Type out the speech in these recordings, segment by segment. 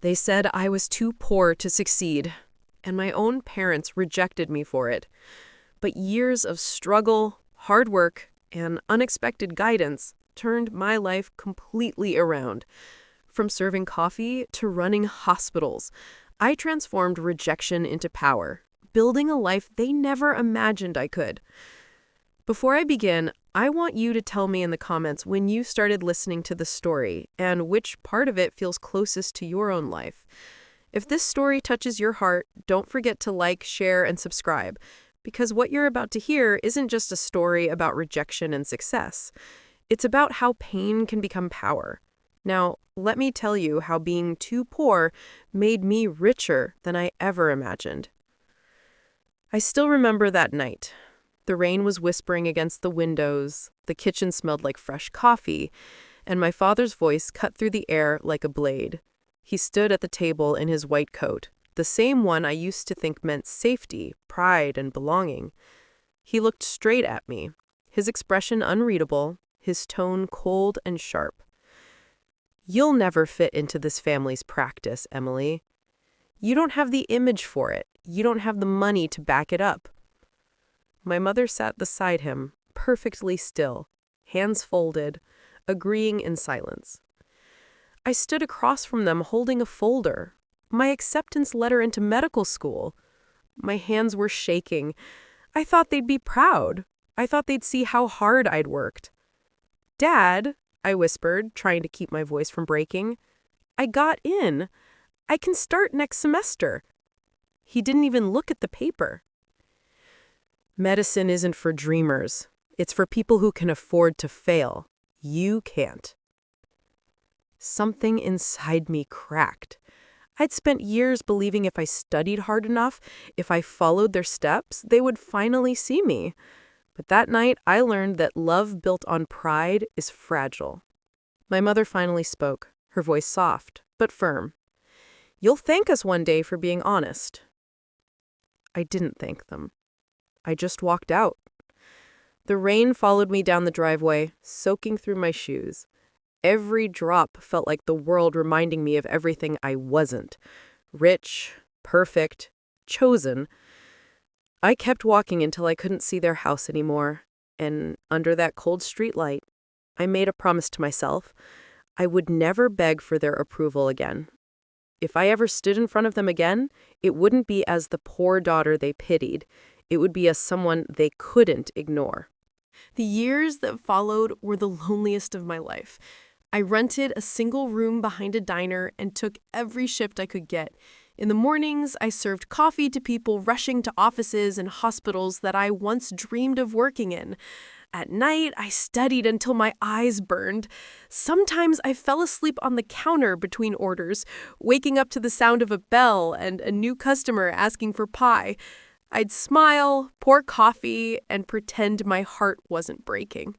They said I was too poor to succeed, and my own parents rejected me for it. But years of struggle, hard work, and unexpected guidance turned my life completely around. From serving coffee to running hospitals, I transformed rejection into power, building a life they never imagined I could. Before I begin, I want you to tell me in the comments when you started listening to the story and which part of it feels closest to your own life. If this story touches your heart, don't forget to like, share, and subscribe, because what you're about to hear isn't just a story about rejection and success. It's about how pain can become power. Now, let me tell you how being too poor made me richer than I ever imagined. I still remember that night. The rain was whispering against the windows, the kitchen smelled like fresh coffee, and my father's voice cut through the air like a blade. He stood at the table in his white coat, the same one I used to think meant safety, pride, and belonging. He looked straight at me, his expression unreadable, his tone cold and sharp. "You'll never fit into this family's practice, Emily. You don't have the image for it. You don't have the money to back it up." My mother sat beside him, perfectly still, hands folded, agreeing in silence. I stood across from them holding a folder, my acceptance letter into medical school. My hands were shaking. I thought they'd be proud. I thought they'd see how hard I'd worked. "Dad," I whispered, trying to keep my voice from breaking, "I got in. I can start next semester." He didn't even look at the paper. "Medicine isn't for dreamers. It's for people who can afford to fail. You can't." Something inside me cracked. I'd spent years believing if I studied hard enough, if I followed their steps, they would finally see me. But that night, I learned that love built on pride is fragile. My mother finally spoke, her voice soft, but firm. "You'll thank us one day for being honest." I didn't thank them. I just walked out. The rain followed me down the driveway, soaking through my shoes. Every drop felt like the world reminding me of everything I wasn't. Rich, perfect, chosen. I kept walking until I couldn't see their house anymore, and under that cold streetlight, I made a promise to myself. I would never beg for their approval again. If I ever stood in front of them again, it wouldn't be as the poor daughter they pitied. It would be as someone they couldn't ignore. The years that followed were the loneliest of my life. I rented a single room behind a diner and took every shift I could get. In the mornings, I served coffee to people rushing to offices and hospitals that I once dreamed of working in. At night, I studied until my eyes burned. Sometimes I fell asleep on the counter between orders, waking up to the sound of a bell and a new customer asking for pie. I'd smile, pour coffee, and pretend my heart wasn't breaking.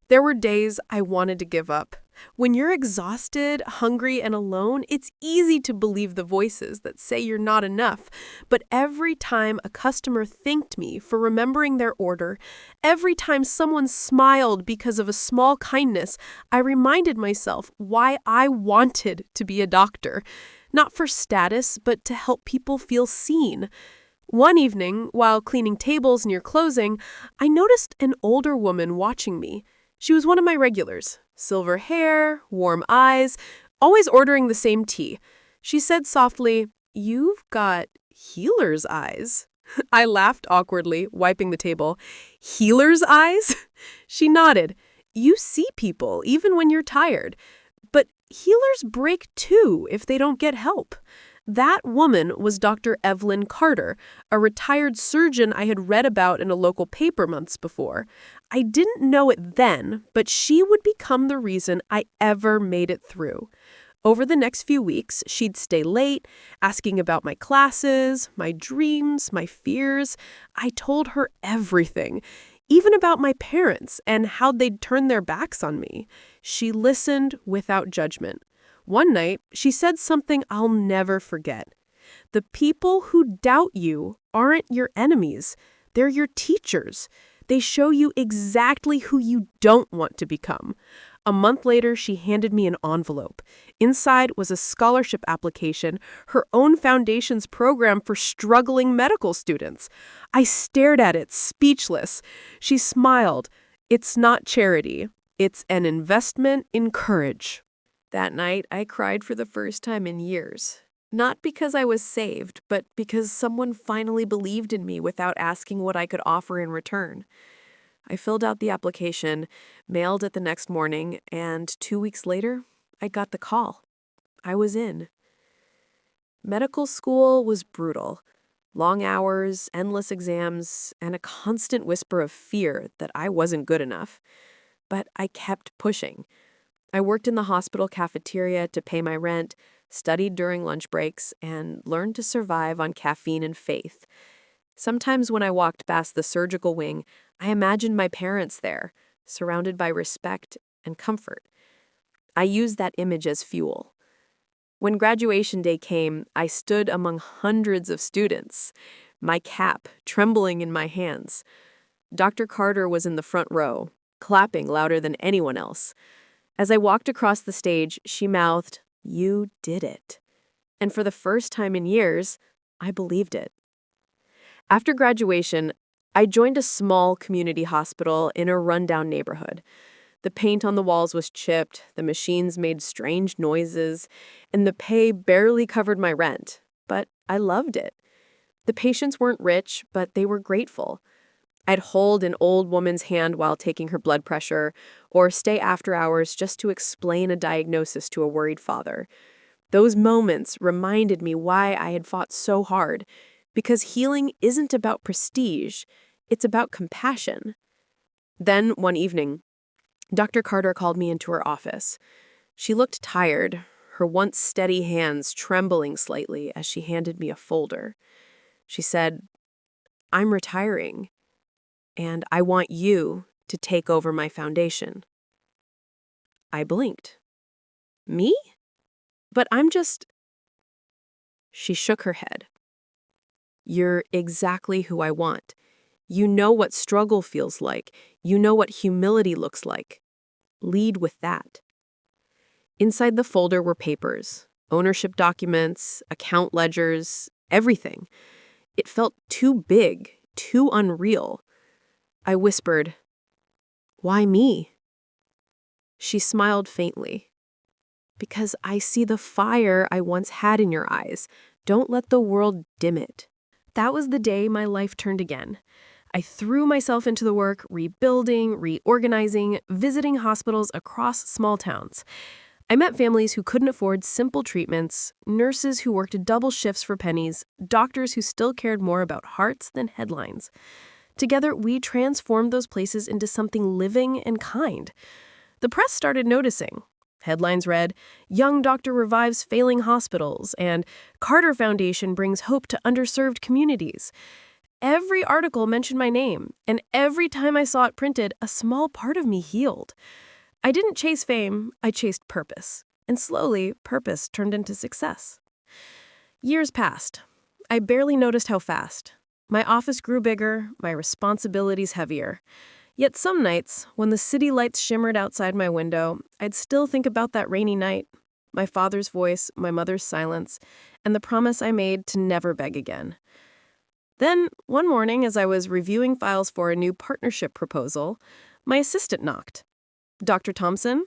There were days I wanted to give up. When you're exhausted, hungry, and alone, it's easy to believe the voices that say you're not enough. But every time a customer thanked me for remembering their order, every time someone smiled because of a small kindness, I reminded myself why I wanted to be a doctor. Not for status, but to help people feel seen. One evening, while cleaning tables near closing, I noticed an older woman watching me. She was one of my regulars. Silver hair, warm eyes, always ordering the same tea. She said softly, "You've got healer's eyes." I laughed awkwardly, wiping the table. "Healer's eyes?" She nodded. "You see people, even when you're tired. But healers break too if they don't get help." That woman was Dr. Evelyn Carter, a retired surgeon I had read about in a local paper months before. I didn't know it then, but she would become the reason I ever made it through. Over the next few weeks, she'd stay late, asking about my classes, my dreams, my fears. I told her everything, even about my parents and how they'd turned their backs on me. She listened without judgment. One night, she said something I'll never forget. "The people who doubt you aren't your enemies. They're your teachers. They show you exactly who you don't want to become. A month later, she handed me an envelope. Inside was a scholarship application, her own foundation's program for struggling medical students. I stared at it, speechless. She smiled. It's not charity. It's an investment in courage. That night, I cried for the first time in years. Not because I was saved, but because someone finally believed in me without asking what I could offer in return. I filled out the application, mailed it the next morning, and 2 weeks later, I got the call. I was in. Medical school was brutal. Long hours, endless exams, and a constant whisper of fear that I wasn't good enough. But I kept pushing. I worked in the hospital cafeteria to pay my rent, studied during lunch breaks, and learned to survive on caffeine and faith. Sometimes when I walked past the surgical wing, I imagined my parents there, surrounded by respect and comfort. I used that image as fuel. When graduation day came, I stood among hundreds of students, my cap trembling in my hands. Dr. Carter was in the front row, clapping louder than anyone else. As I walked across the stage, she mouthed, "You did it." And for the first time in years, I believed it. After graduation, I joined a small community hospital in a rundown neighborhood. The paint on the walls was chipped, the machines made strange noises, and the pay barely covered my rent. But I loved it. The patients weren't rich, but they were grateful. I'd hold an old woman's hand while taking her blood pressure, or stay after hours just to explain a diagnosis to a worried father. Those moments reminded me why I had fought so hard, because healing isn't about prestige, it's about compassion. Then, one evening, Dr. Carter called me into her office. She looked tired, her once steady hands trembling slightly as she handed me a folder. She said, "I'm retiring, and I want you to take over my foundation." I blinked. "Me? But I'm just—" She shook her head. "You're exactly who I want. You know what struggle feels like. You know what humility looks like. Lead with that." Inside the folder were papers, ownership documents, account ledgers, everything. It felt too big, too unreal. I whispered, "Why me?" She smiled faintly. "Because I see the fire I once had in your eyes. Don't let the world dim it." That was the day my life turned again. I threw myself into the work, rebuilding, reorganizing, visiting hospitals across small towns. I met families who couldn't afford simple treatments, nurses who worked double shifts for pennies, doctors who still cared more about hearts than headlines. Together, we transformed those places into something living and kind. The press started noticing. Headlines read, "Young Doctor Revives Failing Hospitals," and "Carter Foundation Brings Hope to Underserved Communities." Every article mentioned my name, and every time I saw it printed, a small part of me healed. I didn't chase fame, I chased purpose. And slowly, purpose turned into success. Years passed. I barely noticed how fast. My office grew bigger, my responsibilities heavier. Yet some nights, when the city lights shimmered outside my window, I'd still think about that rainy night, my father's voice, my mother's silence, and the promise I made to never beg again. Then, one morning, as I was reviewing files for a new partnership proposal, my assistant knocked. "Dr. Thompson?"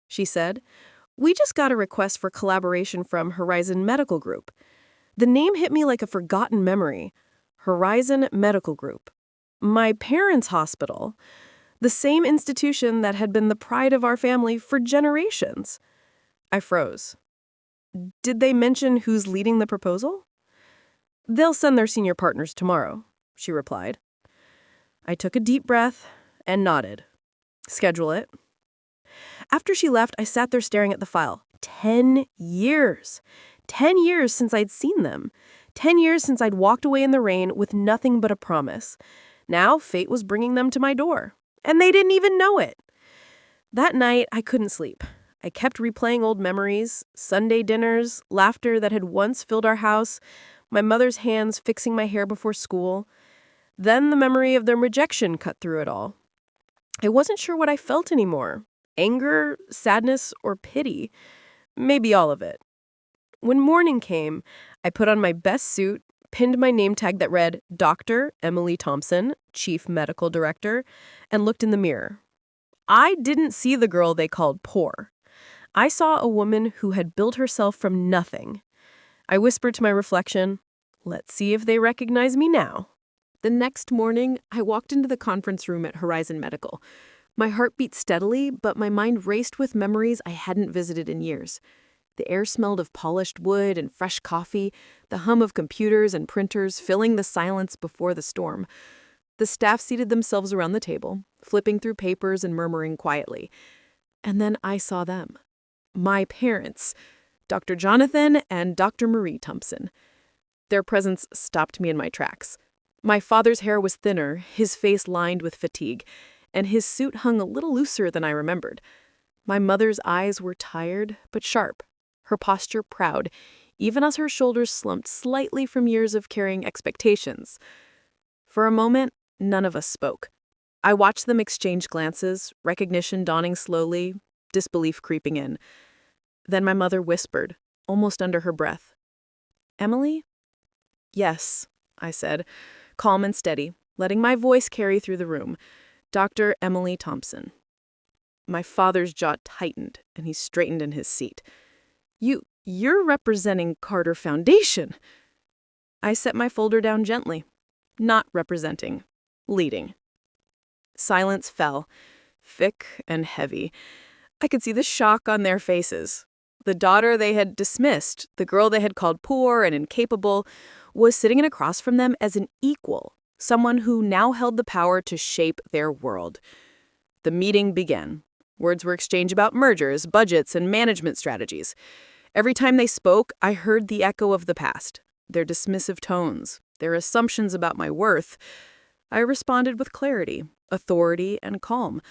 she said. "We just got a request for collaboration from Horizon Medical Group." The name hit me like a forgotten memory. Horizon Medical Group. My parents' hospital. The same institution that had been the pride of our family for generations. I froze. "Did they mention who's leading the proposal?" "They'll send their senior partners tomorrow," she replied. I took a deep breath and nodded. "Schedule it." After she left, I sat there staring at the file. 10 years. 10 years since I'd seen them. 10 years since I'd walked away in the rain with nothing but a promise. Now, fate was bringing them to my door. And they didn't even know it. That night, I couldn't sleep. I kept replaying old memories, Sunday dinners, laughter that had once filled our house, my mother's hands fixing my hair before school. Then the memory of their rejection cut through it all. I wasn't sure what I felt anymore. Anger, sadness, or pity? Maybe all of it. When morning came, I put on my best suit, pinned my name tag that read Dr. Emily Thompson, Chief Medical Director, and looked in the mirror. I didn't see the girl they called poor. I saw a woman who had built herself from nothing. I whispered to my reflection, let's see if they recognize me now. The next morning, I walked into the conference room at Horizon Medical. My heart beat steadily, but my mind raced with memories I hadn't visited in years. The air smelled of polished wood and fresh coffee, the hum of computers and printers filling the silence before the storm. The staff seated themselves around the table, flipping through papers and murmuring quietly. And then I saw them. My parents, Dr. Jonathan and Dr. Marie Thompson. Their presence stopped me in my tracks. My father's hair was thinner, his face lined with fatigue, and his suit hung a little looser than I remembered. My mother's eyes were tired but sharp, her posture proud, even as her shoulders slumped slightly from years of carrying expectations. For a moment, none of us spoke. I watched them exchange glances, recognition dawning slowly, disbelief creeping in. Then my mother whispered, almost under her breath, "Emily?" "Yes," I said, calm and steady, letting my voice carry through the room. "Dr. Emily Thompson." My father's jaw tightened, and he straightened in his seat. You're representing Carter Foundation." I set my folder down gently. Not representing. Leading. Silence fell, thick and heavy. I could see the shock on their faces. The daughter they had dismissed, the girl they had called poor and incapable, was sitting across from them as an equal, someone who now held the power to shape their world. The meeting began. Words were exchanged about mergers, budgets, and management strategies. Every time they spoke, I heard the echo of the past, their dismissive tones, their assumptions about my worth. I responded with clarity, authority, and calm.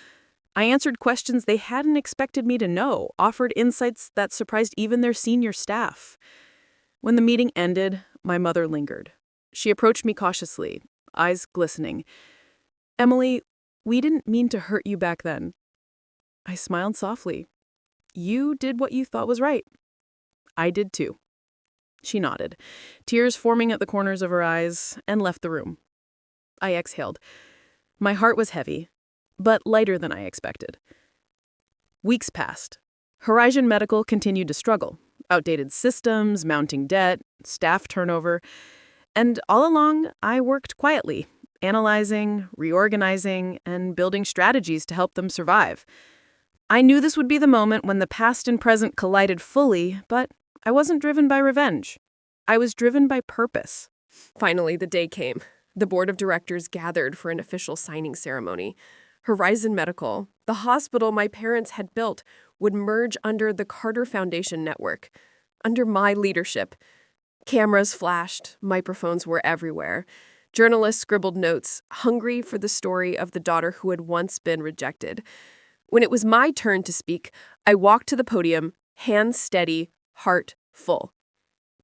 I answered questions they hadn't expected me to know, offered insights that surprised even their senior staff. When the meeting ended, my mother lingered. She approached me cautiously, eyes glistening. "Emily, we didn't mean to hurt you back then." I smiled softly. "You did what you thought was right." "I did too." She nodded, tears forming at the corners of her eyes, and left the room. I exhaled. My heart was heavy, but lighter than I expected. Weeks passed. Horizon Medical continued to struggle. Outdated systems, mounting debt, staff turnover. And all along, I worked quietly, analyzing, reorganizing, and building strategies to help them survive. I knew this would be the moment when the past and present collided fully, but I wasn't driven by revenge. I was driven by purpose. Finally, the day came. The board of directors gathered for an official signing ceremony. Horizon Medical, the hospital my parents had built, would merge under the Carter Foundation network, under my leadership. Cameras flashed, microphones were everywhere. Journalists scribbled notes, hungry for the story of the daughter who had once been rejected. When it was my turn to speak, I walked to the podium, hands steady, heart full.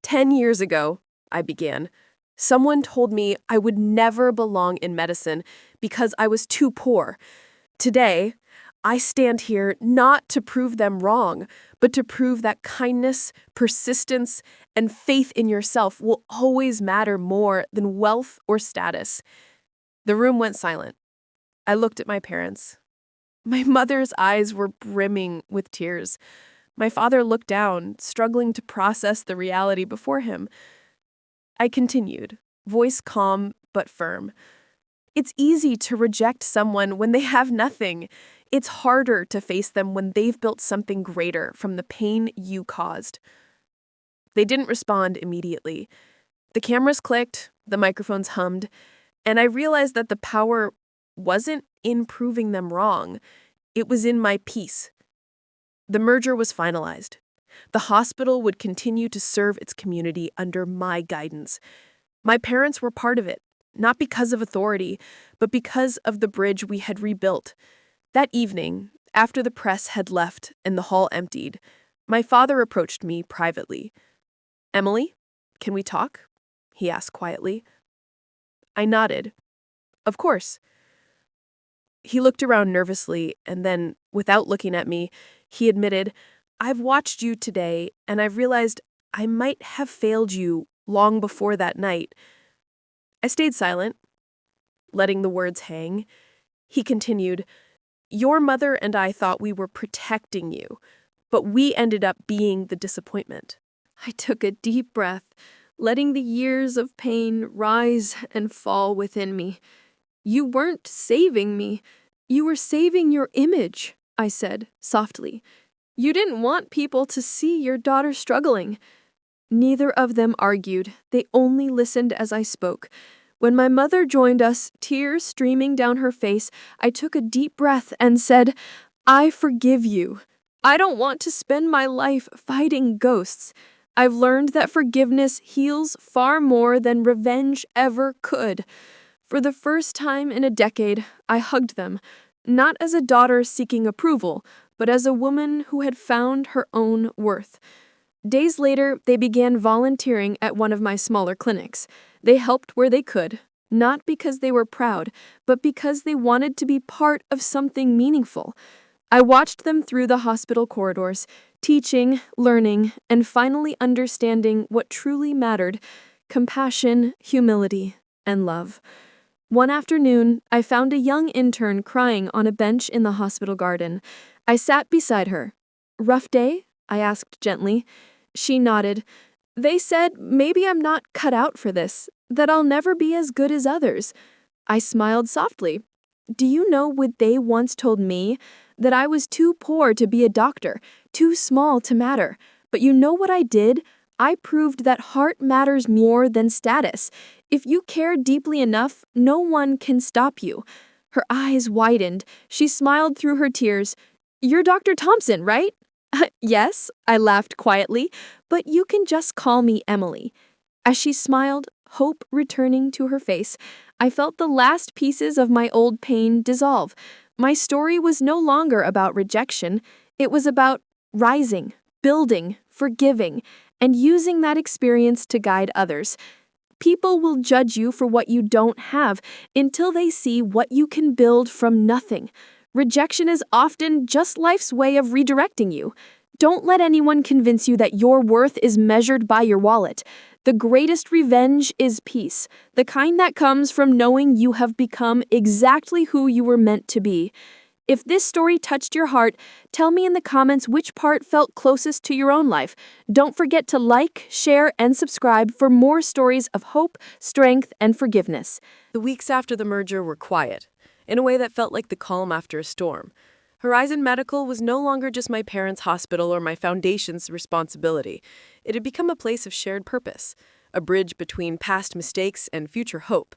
10 years ago, I began, someone told me I would never belong in medicine because I was too poor. Today, I stand here not to prove them wrong, but to prove that kindness, persistence, and faith in yourself will always matter more than wealth or status. The room went silent. I looked at my parents. My mother's eyes were brimming with tears. My father looked down, struggling to process the reality before him. I continued, voice calm but firm. It's easy to reject someone when they have nothing. It's harder to face them when they've built something greater from the pain you caused. They didn't respond immediately. The cameras clicked, the microphones hummed, and I realized that the power wasn't in proving them wrong. It was in my peace. The merger was finalized. The hospital would continue to serve its community under my guidance. My parents were part of it, not because of authority, but because of the bridge we had rebuilt. That evening, after the press had left and the hall emptied, my father approached me privately. "Emily, can we talk?" he asked quietly. I nodded. "Of course." He looked around nervously and then Without looking at me, he admitted, "I've watched you today, and I've realized I might have failed you long before that night." I stayed silent, letting the words hang. He continued, "Your mother and I thought we were protecting you, but we ended up being the disappointment." I took a deep breath, letting the years of pain rise and fall within me. "You weren't saving me. You were saving your image," I said softly. "You didn't want people to see your daughter struggling." Neither of them argued. They only listened as I spoke. When my mother joined us, tears streaming down her face, I took a deep breath and said, "I forgive you. I don't want to spend my life fighting ghosts. I've learned that forgiveness heals far more than revenge ever could." For the first time in a decade, I hugged them, not as a daughter seeking approval, but as a woman who had found her own worth. Days later, they began volunteering at one of my smaller clinics. They helped where they could, not because they were proud, but because they wanted to be part of something meaningful. I watched them through the hospital corridors, teaching, learning, and finally understanding what truly mattered: compassion, humility, and love. One afternoon, I found a young intern crying on a bench in the hospital garden. I sat beside her. "Rough day?" I asked gently. She nodded. "They said maybe I'm not cut out for this, that I'll never be as good as others." I smiled softly. "Do you know what they once told me? That I was too poor to be a doctor, too small to matter. But you know what I did? I proved that heart matters more than status. If you care deeply enough, no one can stop you." Her eyes widened. She smiled through her tears. "You're Dr. Thompson, right?" "Yes," I laughed quietly, "but you can just call me Emily." As she smiled, hope returning to her face, I felt the last pieces of my old pain dissolve. My story was no longer about rejection. It was about rising, building, forgiving, and using that experience to guide others. People will judge you for what you don't have until they see what you can build from nothing. Rejection is often just life's way of redirecting you. Don't let anyone convince you that your worth is measured by your wallet. The greatest revenge is peace, the kind that comes from knowing you have become exactly who you were meant to be. If this story touched your heart, tell me in the comments which part felt closest to your own life. Don't forget to like, share, and subscribe for more stories of hope, strength, and forgiveness. The weeks after the merger were quiet, in a way that felt like the calm after a storm. Horizon Medical was no longer just my parents' hospital or my foundation's responsibility. It had become a place of shared purpose, a bridge between past mistakes and future hope.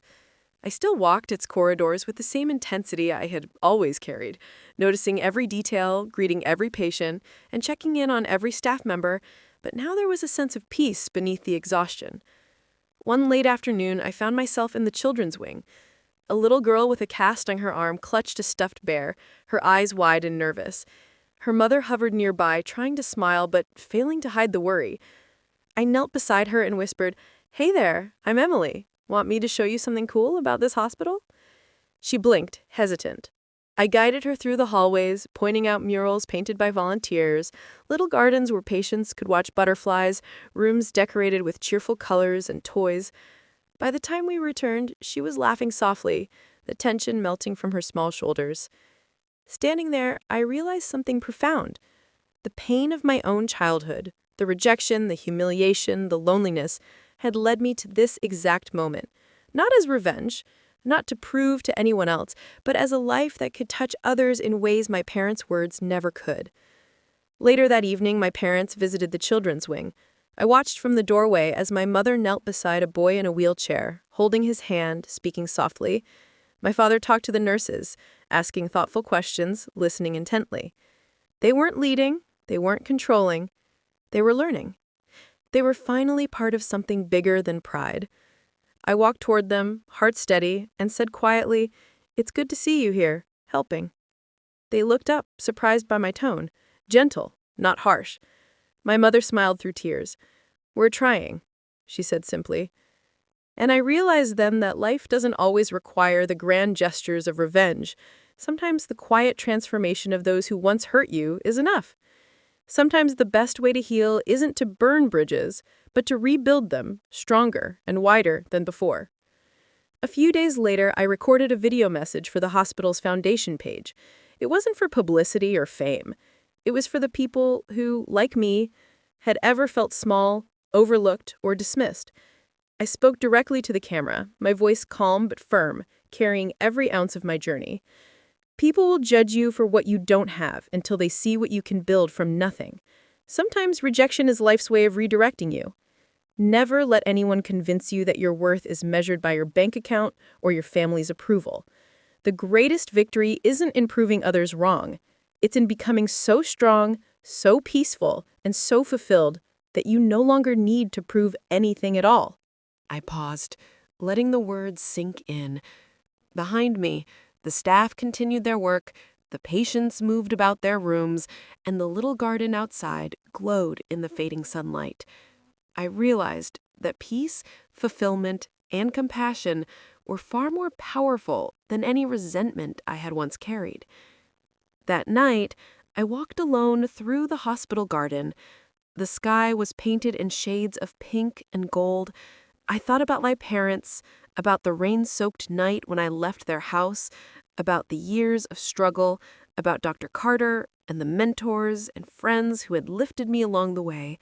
I still walked its corridors with the same intensity I had always carried, noticing every detail, greeting every patient, and checking in on every staff member, but now there was a sense of peace beneath the exhaustion. One late afternoon, I found myself in the children's wing. A little girl with a cast on her arm clutched a stuffed bear, her eyes wide and nervous. Her mother hovered nearby, trying to smile but failing to hide the worry. I knelt beside her and whispered, "Hey there, I'm Emily. Want me to show you something cool about this hospital?" She blinked, hesitant. I guided her through the hallways, pointing out murals painted by volunteers, little gardens where patients could watch butterflies, rooms decorated with cheerful colors and toys. By the time we returned, she was laughing softly, the tension melting from her small shoulders. Standing there, I realized something profound. The pain of my own childhood, the rejection, the humiliation, the loneliness, had led me to this exact moment. Not as revenge, not to prove to anyone else, but as a life that could touch others in ways my parents' words never could. Later that evening, my parents visited the children's wing. I watched from the doorway as my mother knelt beside a boy in a wheelchair, holding his hand, speaking softly. My father talked to the nurses, asking thoughtful questions, listening intently. They weren't leading, they weren't controlling, they were learning. They were finally part of something bigger than pride. I walked toward them, heart steady, and said quietly, "It's good to see you here, helping." They looked up, surprised by my tone, gentle, not harsh. My mother smiled through tears. "We're trying," she said simply. And I realized then that life doesn't always require the grand gestures of revenge. Sometimes the quiet transformation of those who once hurt you is enough. Sometimes the best way to heal isn't to burn bridges, but to rebuild them stronger and wider than before. A few days later, I recorded a video message for the hospital's foundation page. It wasn't for publicity or fame. It was for the people who, like me, had ever felt small, overlooked, or dismissed. I spoke directly to the camera, my voice calm but firm, carrying every ounce of my journey. People will judge you for what you don't have until they see what you can build from nothing. Sometimes rejection is life's way of redirecting you. Never let anyone convince you that your worth is measured by your bank account or your family's approval. The greatest victory isn't in proving others wrong. It's in becoming so strong, so peaceful, and so fulfilled that you no longer need to prove anything at all. I paused, letting the words sink in. Behind me, the staff continued their work, the patients moved about their rooms, and the little garden outside glowed in the fading sunlight. I realized that peace, fulfillment, and compassion were far more powerful than any resentment I had once carried. That night, I walked alone through the hospital garden. The sky was painted in shades of pink and gold. I thought about my parents, about the rain-soaked night when I left their house, about the years of struggle, about Dr. Carter and the mentors and friends who had lifted me along the way.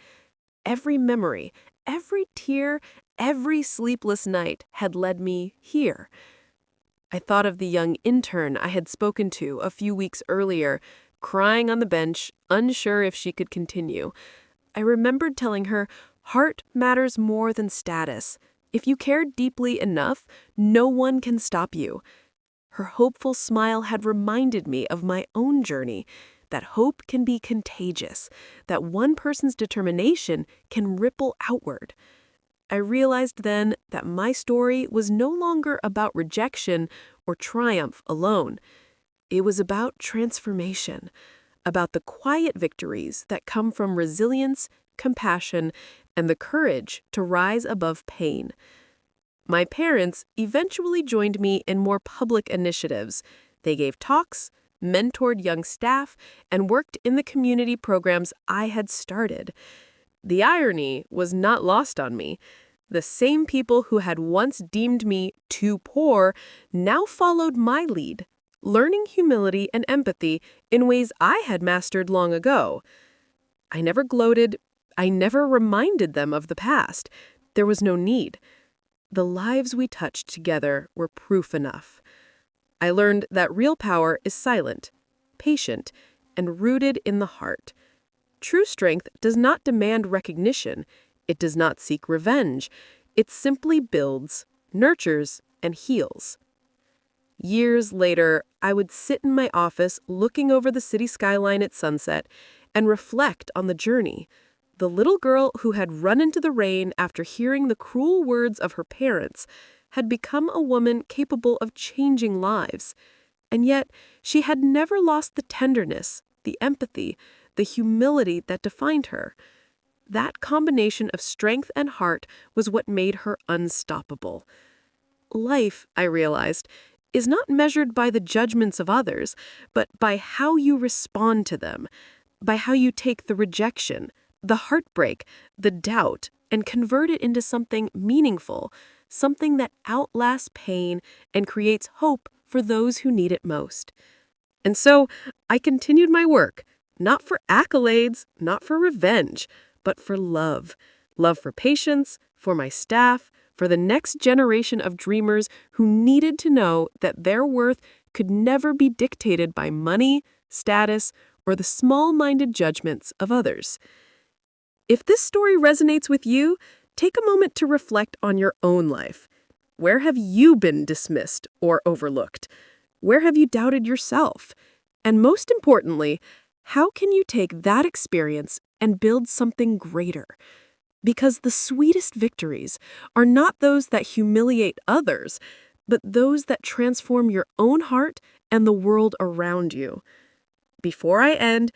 Every memory, every tear, every sleepless night had led me here. I thought of the young intern I had spoken to a few weeks earlier, crying on the bench, unsure if she could continue. I remembered telling her, "Heart matters more than status. If you care deeply enough, no one can stop you." Her hopeful smile had reminded me of my own journey, that hope can be contagious, that one person's determination can ripple outward. I realized then that my story was no longer about rejection or triumph alone. It was about transformation, about the quiet victories that come from resilience, compassion, and the courage to rise above pain. My parents eventually joined me in more public initiatives. They gave talks, mentored young staff, and worked in the community programs I had started. The irony was not lost on me. The same people who had once deemed me too poor now followed my lead, learning humility and empathy in ways I had mastered long ago. I never gloated. I never reminded them of the past. There was no need. The lives we touched together were proof enough. I learned that real power is silent, patient, and rooted in the heart. True strength does not demand recognition. It does not seek revenge. It simply builds, nurtures, and heals. Years later, I would sit in my office looking over the city skyline at sunset and reflect on the journey. The little girl who had run into the rain after hearing the cruel words of her parents had become a woman capable of changing lives. And yet, she had never lost the tenderness, the empathy, the humility that defined her. That combination of strength and heart was what made her unstoppable. Life, I realized, is not measured by the judgments of others, but by how you respond to them, by how you take the rejection, the heartbreak, the doubt, and convert it into something meaningful, something that outlasts pain and creates hope for those who need it most. And so I continued my work, not for accolades, not for revenge, but for love. Love for patients, for my staff, for the next generation of dreamers who needed to know that their worth could never be dictated by money, status, or the small-minded judgments of others. If this story resonates with you, take a moment to reflect on your own life. Where have you been dismissed or overlooked? Where have you doubted yourself? And most importantly, how can you take that experience and build something greater? Because the sweetest victories are not those that humiliate others, but those that transform your own heart and the world around you. Before I end,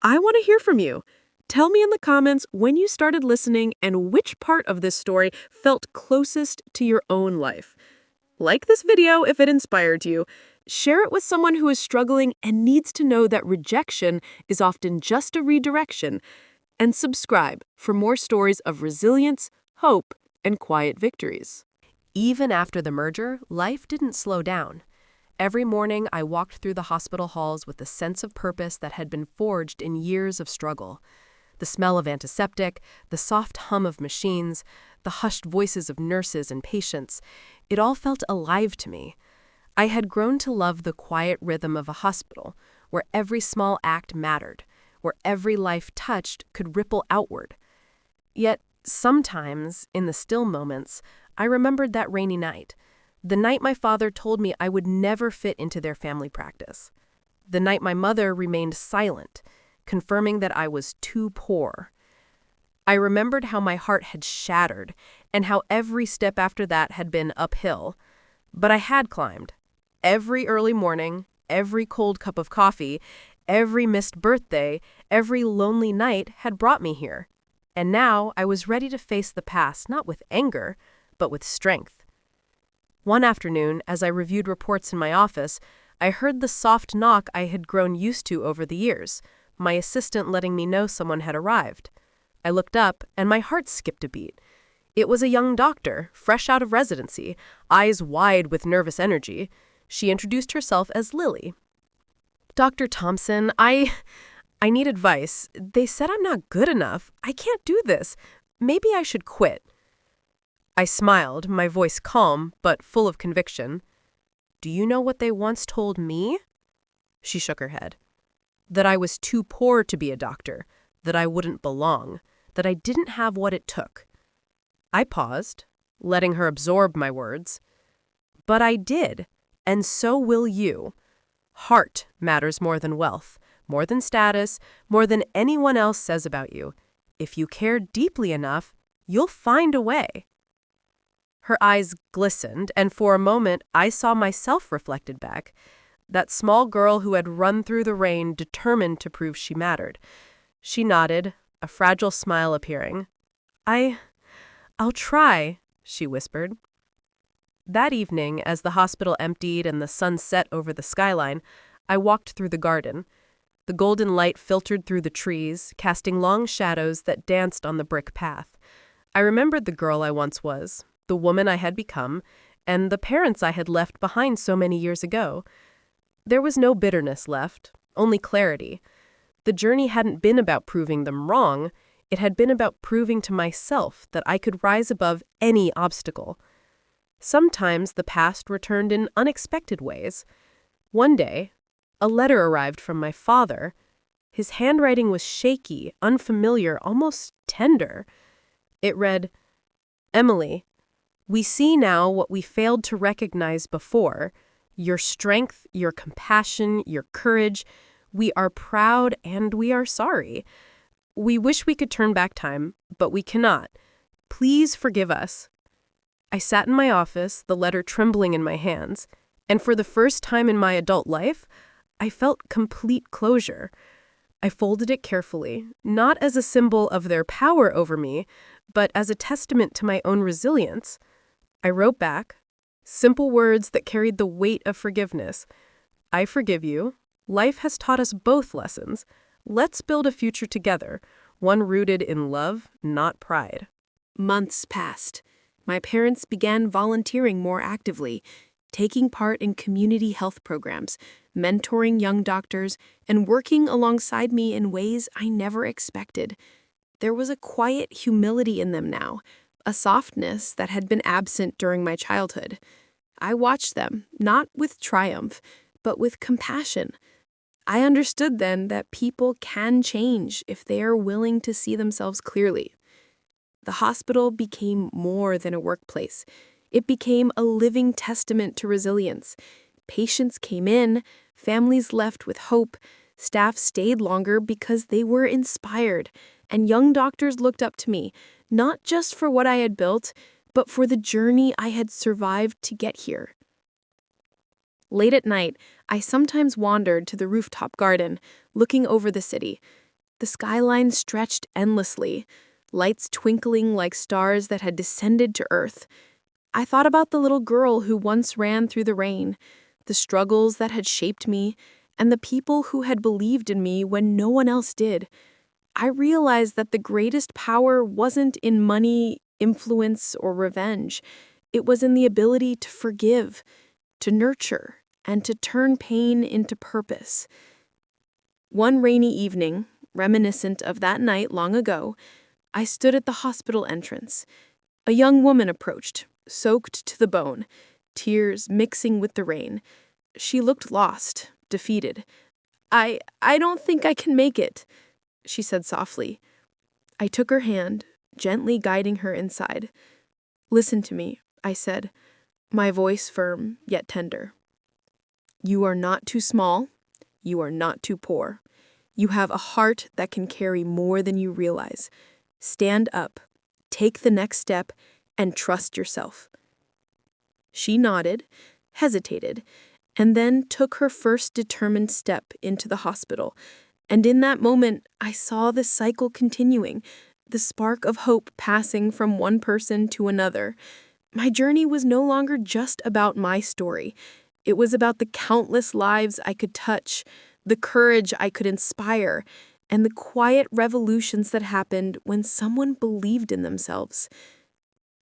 I want to hear from you. Tell me in the comments when you started listening and which part of this story felt closest to your own life. Like this video if it inspired you. Share it with someone who is struggling and needs to know that rejection is often just a redirection. And subscribe for more stories of resilience, hope, and quiet victories. Even after the merger, life didn't slow down. Every morning, I walked through the hospital halls with a sense of purpose that had been forged in years of struggle. The smell of antiseptic, the soft hum of machines, the hushed voices of nurses and patients, it all felt alive to me. I had grown to love the quiet rhythm of a hospital, where every small act mattered, where every life touched could ripple outward. Yet, sometimes, in the still moments, I remembered that rainy night, the night my father told me I would never fit into their family practice, the night my mother remained silent, confirming that I was too poor. I remembered how my heart had shattered and how every step after that had been uphill. But I had climbed. Every early morning, every cold cup of coffee, every missed birthday, every lonely night had brought me here. And now I was ready to face the past not with anger, but with strength. One afternoon, as I reviewed reports in my office, I heard the soft knock I had grown used to over the years, my assistant letting me know someone had arrived. I looked up, and my heart skipped a beat. It was a young doctor, fresh out of residency, eyes wide with nervous energy. She introduced herself as Lily. "Dr. Thompson, I need advice. They said I'm not good enough. I can't do this. Maybe I should quit." I smiled, my voice calm, but full of conviction. "Do you know what they once told me?" She shook her head. "That I was too poor to be a doctor, that I wouldn't belong, that I didn't have what it took." I paused, letting her absorb my words. "But I did, and so will you. Heart matters more than wealth, more than status, more than anyone else says about you. If you care deeply enough, you'll find a way." Her eyes glistened, and for a moment I saw myself reflected back. That small girl who had run through the rain, determined to prove she mattered. She nodded, a fragile smile appearing. I'll try," she whispered. That evening, as the hospital emptied and the sun set over the skyline, I walked through the garden. The golden light filtered through the trees, casting long shadows that danced on the brick path. I remembered the girl I once was, the woman I had become, and the parents I had left behind so many years ago. There was no bitterness left, only clarity. The journey hadn't been about proving them wrong. It had been about proving to myself that I could rise above any obstacle. Sometimes the past returned in unexpected ways. One day, a letter arrived from my father. His handwriting was shaky, unfamiliar, almost tender. It read, "Emily, we see now what we failed to recognize before. Your strength, your compassion, your courage. We are proud and we are sorry. We wish we could turn back time, but we cannot. Please forgive us." I sat in my office, the letter trembling in my hands, and for the first time in my adult life, I felt complete closure. I folded it carefully, not as a symbol of their power over me, but as a testament to my own resilience. I wrote back, simple words that carried the weight of forgiveness. "I forgive you. Life has taught us both lessons. Let's build a future together, one rooted in love, not pride." Months passed. My parents began volunteering more actively, taking part in community health programs, mentoring young doctors, and working alongside me in ways I never expected. There was a quiet humility in them now, a softness that had been absent during my childhood. I watched them, not with triumph, but with compassion. I understood then that people can change if they are willing to see themselves clearly. The hospital became more than a workplace. It became a living testament to resilience. Patients came in, families left with hope, staff stayed longer because they were inspired, and young doctors looked up to me, not just for what I had built, but for the journey I had survived to get here. Late at night, I sometimes wandered to the rooftop garden, looking over the city. The skyline stretched endlessly, lights twinkling like stars that had descended to earth. I thought about the little girl who once ran through the rain, the struggles that had shaped me, and the people who had believed in me when no one else did. I realized that the greatest power wasn't in money, influence, or revenge. It was in the ability to forgive, to nurture, and to turn pain into purpose. One rainy evening, reminiscent of that night long ago, I stood at the hospital entrance. A young woman approached, soaked to the bone, tears mixing with the rain. She looked lost, defeated. I don't think I can make it," she said softly. I took her hand, gently guiding her inside. "Listen to me," I said, my voice firm yet tender. "You are not too small. You are not too poor. You have a heart that can carry more than you realize. Stand up, take the next step, and trust yourself." She nodded, hesitated, and then took her first determined step into the hospital. And in that moment, I saw the cycle continuing, the spark of hope passing from one person to another. My journey was no longer just about my story. It was about the countless lives I could touch, the courage I could inspire, and the quiet revolutions that happened when someone believed in themselves.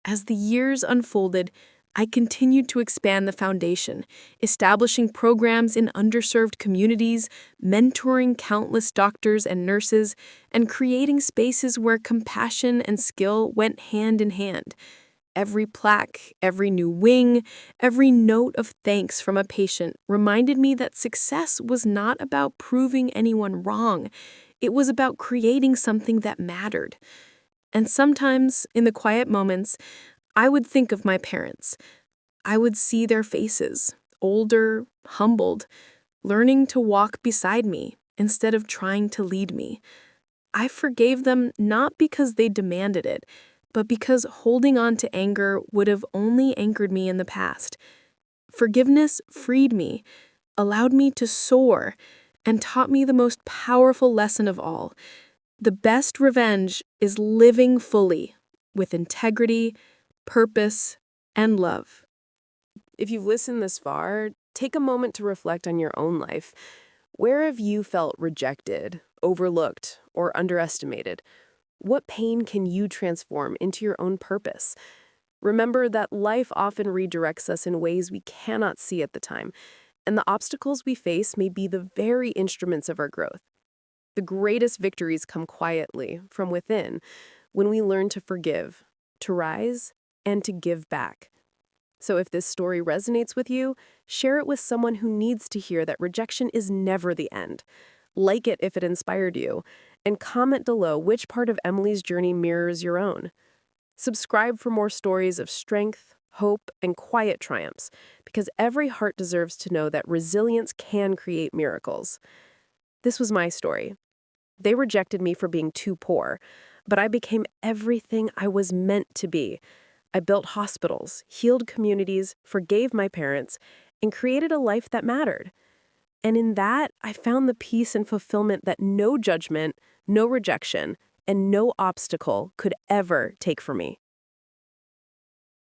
As the years unfolded, I continued to expand the foundation, establishing programs in underserved communities, mentoring countless doctors and nurses, and creating spaces where compassion and skill went hand in hand. Every plaque, every new wing, every note of thanks from a patient reminded me that success was not about proving anyone wrong. It was about creating something that mattered. And sometimes, in the quiet moments, I would think of my parents. I would see their faces, older, humbled, learning to walk beside me instead of trying to lead me. I forgave them not because they demanded it, but because holding on to anger would have only anchored me in the past. Forgiveness freed me, allowed me to soar, and taught me the most powerful lesson of all. The best revenge is living fully, with integrity, purpose, and love. If you've listened this far, take a moment to reflect on your own life. Where have you felt rejected, overlooked, or underestimated? What pain can you transform into your own purpose? Remember that life often redirects us in ways we cannot see at the time, and the obstacles we face may be the very instruments of our growth. The greatest victories come quietly, from within, when we learn to forgive, to rise, and to give back. So if this story resonates with you, share it with someone who needs to hear that rejection is never the end. Like it if it inspired you, and comment below which part of Emily's journey mirrors your own. Subscribe for more stories of strength, hope, and quiet triumphs, because every heart deserves to know that resilience can create miracles. This was my story. They rejected me for being too poor, but I became everything I was meant to be. I built hospitals, healed communities, forgave my parents, and created a life that mattered. And in that, I found the peace and fulfillment that no judgment, no rejection, and no obstacle could ever take from me.